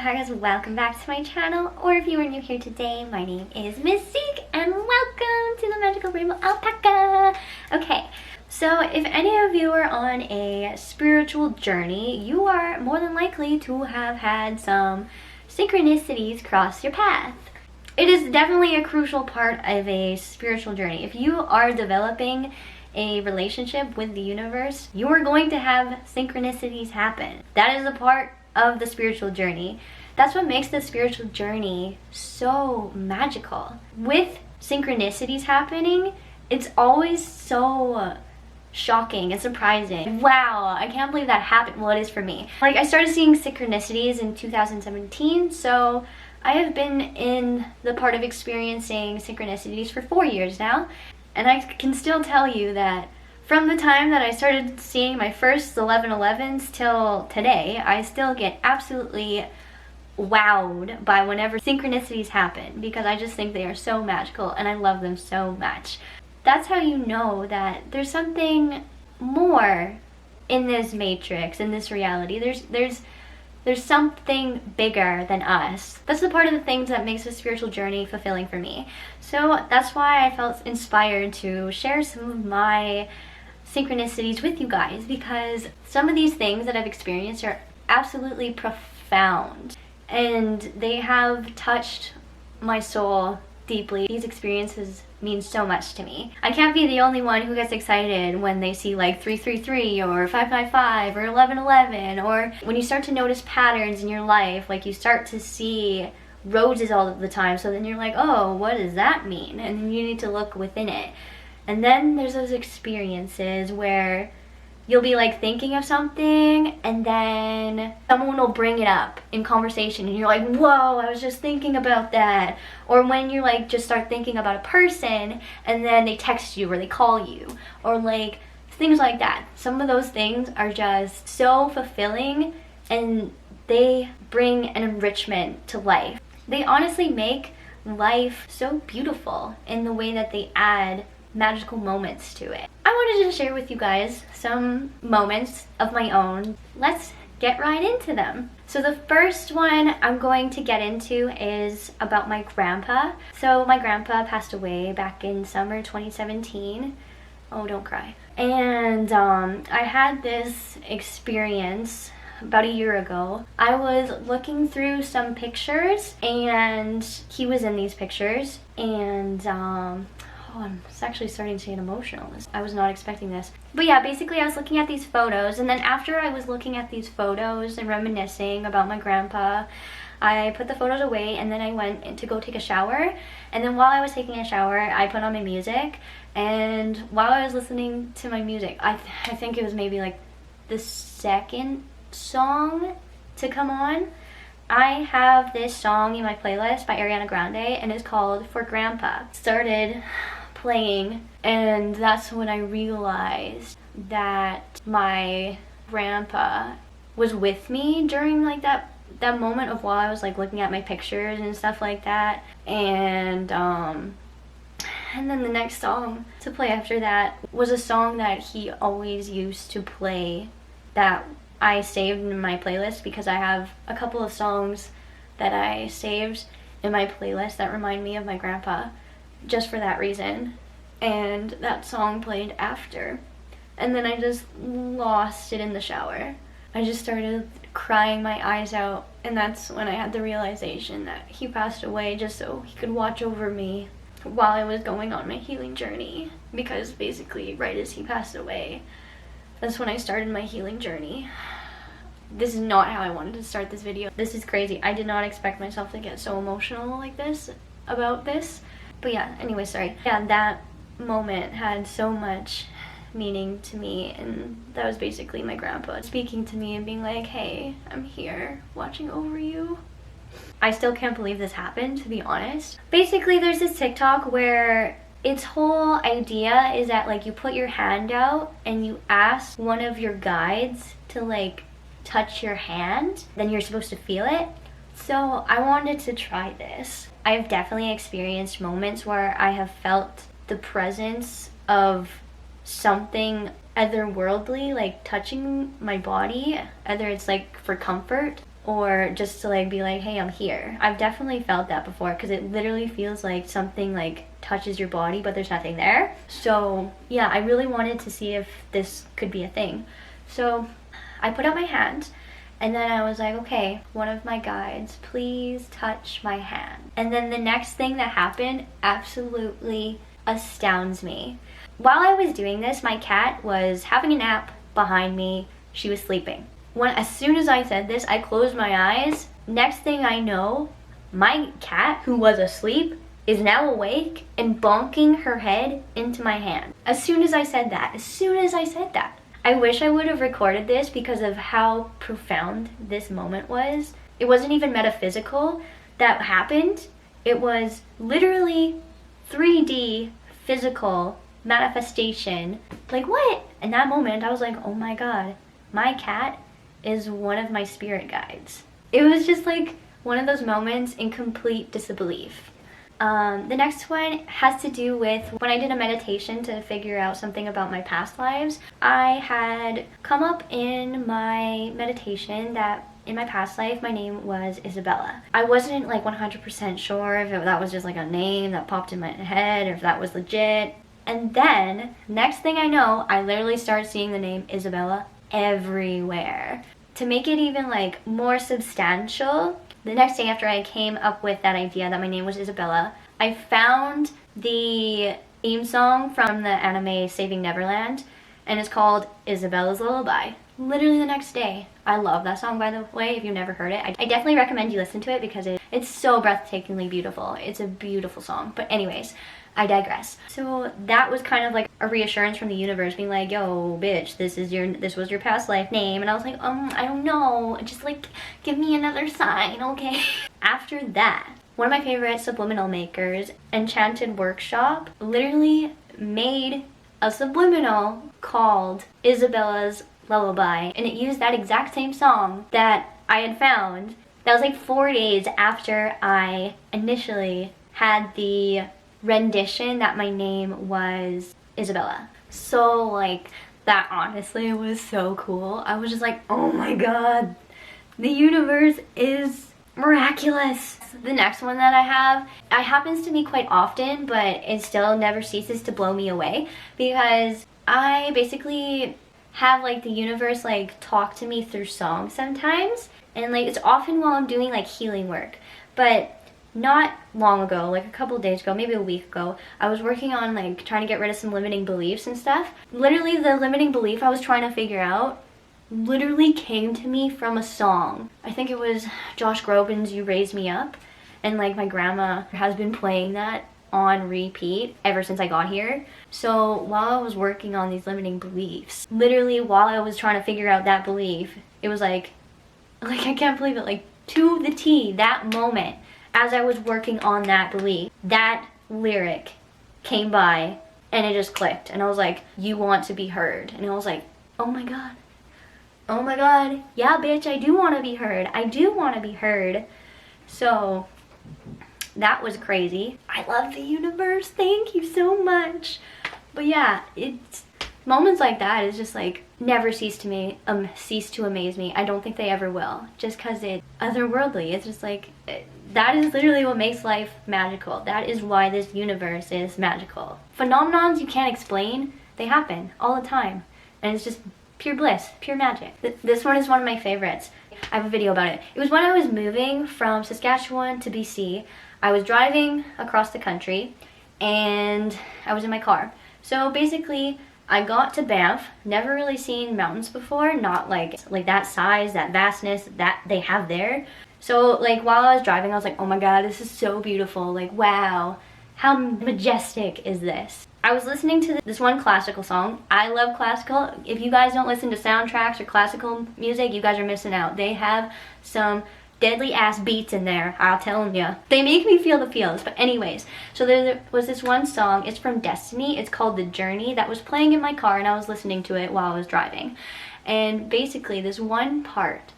alpacas? Welcome back to my channel, or if you are new here today, my name is Magnefique and welcome to the Magical Rainbow Alpaca. Okay, so if any of you are on a spiritual journey, you are more than likely to have had some synchronicities cross your path. It is definitely a crucial part of a spiritual journey. If you are developing a relationship with the universe, you are going to have synchronicities happen. That is a part of the spiritual journey. That's what makes the spiritual journey so magical. With synchronicities happening, it's always so shocking and surprising. Wow, I can't believe that happened. Well, it is for me. Like, I started seeing synchronicities in 2017, so I have been in the part of experiencing synchronicities for 4 years now. And I can still tell you that from the time that I started seeing my first 1111s till today, I still get absolutely wowed by whenever synchronicities happen, because I just think they are so magical and I love them so much. That's how you know that there's something more in this matrix, in this reality. There's something bigger than us. That's the part of the things that makes the spiritual journey fulfilling for me. So that's why I felt inspired to share some of my synchronicities with you guys, because some of these things that I've experienced are absolutely profound and they have touched my soul deeply. These experiences mean so much to me. I can't be the only one who gets excited when they see like 333 or 555 or 1111, or when you start to notice patterns in your life, like you start to see roses all of the time, so then you're like, oh, what does that mean? And then you need to look within it. And then there's those experiences where you'll be like thinking of something and then someone will bring it up in conversation and you're like, whoa, I was just thinking about that. Or when you like just start thinking about a person and then they text you or they call you, or like things like that. Some of those things are just so fulfilling and they bring an enrichment to life. They honestly make life so beautiful in the way that they add magical moments to it. I wanted to share with you guys some moments of my own. Let's get right into them. So the first one I'm going to get into is about my grandpa. So my grandpa passed away back in summer 2017. Oh, don't cry. And I had this experience about a year ago. I was looking through some pictures and he was in these pictures, and oh, I'm actually starting to get emotional. I was not expecting this. But yeah, basically I was looking at these photos, and then after I was looking at these photos and reminiscing about my grandpa, I put the photos away and then I went in to go take a shower. And then while I was taking a shower, I put on my music, and while I was listening to my music, I think it was maybe like the second song to come on, I have this song in my playlist by Ariana Grande and it's called For Grandpa. Started playing, and that's when I realized that my grandpa was with me during like that moment of while I was like looking at my pictures and stuff like that. And then the next song to play after that was a song that he always used to play that I saved in my playlist, because I have a couple of songs that I saved in my playlist that remind me of my grandpa, just for that reason. And that song played after, and then I just lost it in the shower. I just started crying my eyes out, and that's when I had the realization that he passed away just so he could watch over me while I was going on my healing journey. Because basically right as he passed away, that's when I started my healing journey. This is not how I wanted to start this video. This is crazy. I did not expect myself to get so emotional like this about this. But yeah, anyway, sorry. Yeah, that moment had so much meaning to me, and that was basically my grandpa speaking to me and being like, hey, I'm here watching over you. I still can't believe this happened, to be honest. Basically, there's this TikTok where its whole idea is that like you put your hand out and you ask one of your guides to like touch your hand, then you're supposed to feel it. So I wanted to try this. I've definitely experienced moments where I have felt the presence of something otherworldly like touching my body, whether it's like for comfort or just to like be like, hey, I'm here. I've definitely felt that before, because it literally feels like something like touches your body but there's nothing there. So yeah, I really wanted to see if this could be a thing. So I put out my hand, and then I was like, okay, one of my guides, please touch my hand. And then the next thing that happened absolutely astounds me. While I was doing this, my cat was having a nap behind me. She was sleeping. As soon as I said this, I closed my eyes. Next thing I know, my cat, who was asleep, is now awake and bonking her head into my hand. As soon as I said that. I wish I would have recorded this because of how profound this moment was. It wasn't even metaphysical that happened. It was literally 3D physical manifestation. Like, what? In that moment, I was like, oh my god, my cat is one of my spirit guides. It was just like one of those moments in complete disbelief. The next one has to do with when I did a meditation to figure out something about my past lives. I had come up in my meditation that in my past life my name was Isabella. I wasn't like 100% sure if that was just like a name that popped in my head or if that was legit. And then next thing I know, I literally start seeing the name Isabella everywhere. To make it even like more substantial, the next day after I came up with that idea that my name was Isabella, I found the theme song from the anime Saving Neverland, and it's called Isabella's Lullaby. Literally the next day. I love that song, by the way, if you've never heard it. I definitely recommend you listen to it because it's so breathtakingly beautiful. It's a beautiful song. But anyways, I digress. So that was kind of like a reassurance from the universe being like, yo, bitch, this was your past life name. And I was like, I don't know. Just like, give me another sign, okay? After that, one of my favorite subliminal makers, Enchanted Workshop, literally made a subliminal called Isabella's Lullaby. And it used that exact same song that I had found. That was like 4 days after I initially had the rendition that my name was Isabella. So like that honestly was so cool. I was just like, oh my god, the universe is miraculous. The next one that I have, it happens to me quite often, but it still never ceases to blow me away because I basically have like the universe like talk to me through songs sometimes, and like it's often while I'm doing like healing work. But not long ago, like a couple days ago, maybe a week ago, I was working on like trying to get rid of some limiting beliefs and stuff. Literally the limiting belief I was trying to figure out literally came to me from a song. I think it was Josh Groban's You Raise Me Up, and like my grandma has been playing that on repeat ever since I got here. So while I was working on these limiting beliefs, literally while I was trying to figure out that belief, it was like I can't believe it, like to the T, that moment as I was working on that belief, that lyric came by and it just clicked, and I was like, you want to be heard. And I was like, oh my god, yeah bitch, I do want to be heard. I do want to be heard. So that was crazy. I love the universe, thank you so much. But yeah, it's moments like that is just like never cease to amaze me. I don't think they ever will, just because it's otherworldly. It's just like that is literally what makes life magical. That is why this universe is magical. Phenomenons you can't explain, they happen all the time, and it's just pure bliss, pure magic. This one is one of my favorites. I have a video about it. It was when I was moving from Saskatchewan to BC. I was driving across the country and I was in my car. So basically I got to Banff, never really seen mountains before, not like that size, that vastness that they have there. So like while I was driving, I was like, oh my god, this is so beautiful. Like, wow, how majestic is this? I was listening to this one classical song. I love classical. If you guys don't listen to soundtracks or classical music, you guys are missing out. They have some deadly ass beats in there, I'll tell you. They make me feel the feels. But anyways, so there was this one song, it's from Destiny, it's called The Journey, that was playing in my car and I was listening to it while I was driving. And basically this one part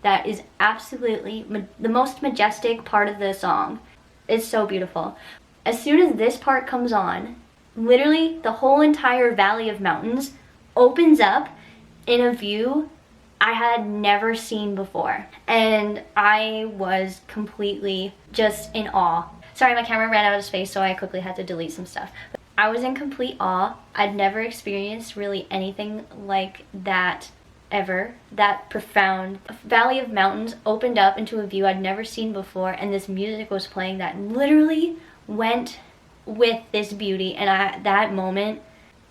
that is absolutely the most majestic part of the song, is so beautiful. As soon as this part comes on, literally the whole entire valley of mountains opens up in a view I had never seen before, and I was completely just in awe. Sorry, my camera ran out of space, so I quickly had to delete some stuff. I was in complete awe. I'd never experienced really anything like that ever. That profound. A valley of mountains opened up into a view I'd never seen before, and this music was playing that literally went with this beauty. And that moment,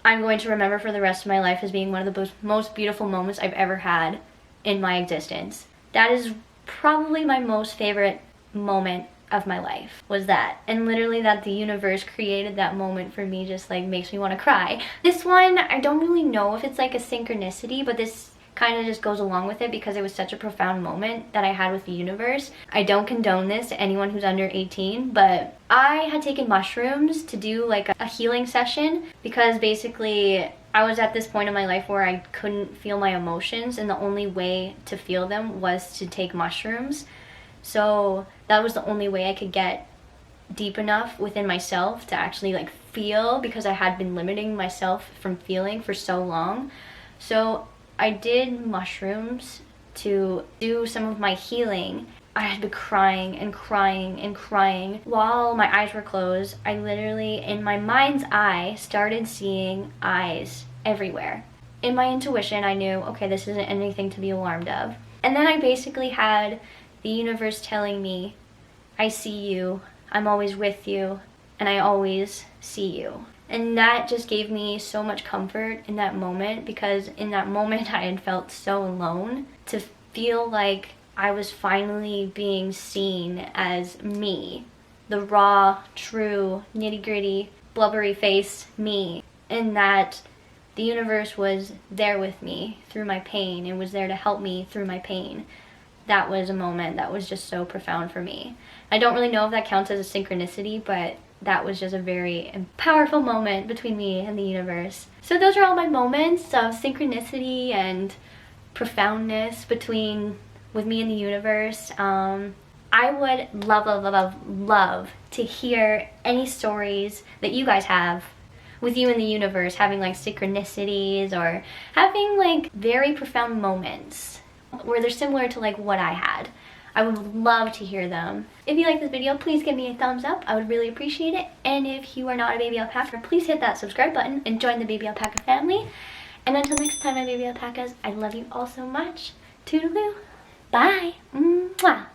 I'm going to remember for the rest of my life as being one of the most beautiful moments I've ever had in my existence. That is probably my most favorite moment of my life, was that. And literally that the universe created that moment for me just like makes me want to cry. This one, I don't really know if it's like a synchronicity, but this kind of just goes along with it because it was such a profound moment that I had with the universe. I don't condone this to anyone who's under 18, but I had taken mushrooms to do like a healing session because basically I was at this point in my life where I couldn't feel my emotions, and the only way to feel them was to take mushrooms. So that was the only way I could get deep enough within myself to actually like feel, because I had been limiting myself from feeling for so long. So I did mushrooms to do some of my healing. I had been crying and crying and crying while my eyes were closed. I literally, in my mind's eye, started seeing eyes everywhere. In my intuition, I knew, okay, this isn't anything to be alarmed of. And then I basically had the universe telling me, I see you, I'm always with you, and I always see you. And that just gave me so much comfort in that moment, because in that moment I had felt so alone. To feel like I was finally being seen as me, the raw, true, nitty-gritty, blubbery-faced me, and that the universe was there with me through my pain and was there to help me through my pain. That was a moment that was just so profound for me. I don't really know if that counts as a synchronicity, but that was just a very powerful moment between me and the universe. So those are all my moments of synchronicity and profoundness with me and the universe. I would love to hear any stories that you guys have with you and the universe, having like synchronicities or having like very profound moments where they're similar to like what I had. I would love to hear them. If you like this video, please give me a thumbs up. I would really appreciate it. And if you are not a baby alpaca, please hit that subscribe button and join the baby alpaca family. And until next time, my baby alpacas, I love you all so much. Toodaloo. Bye. Mwah.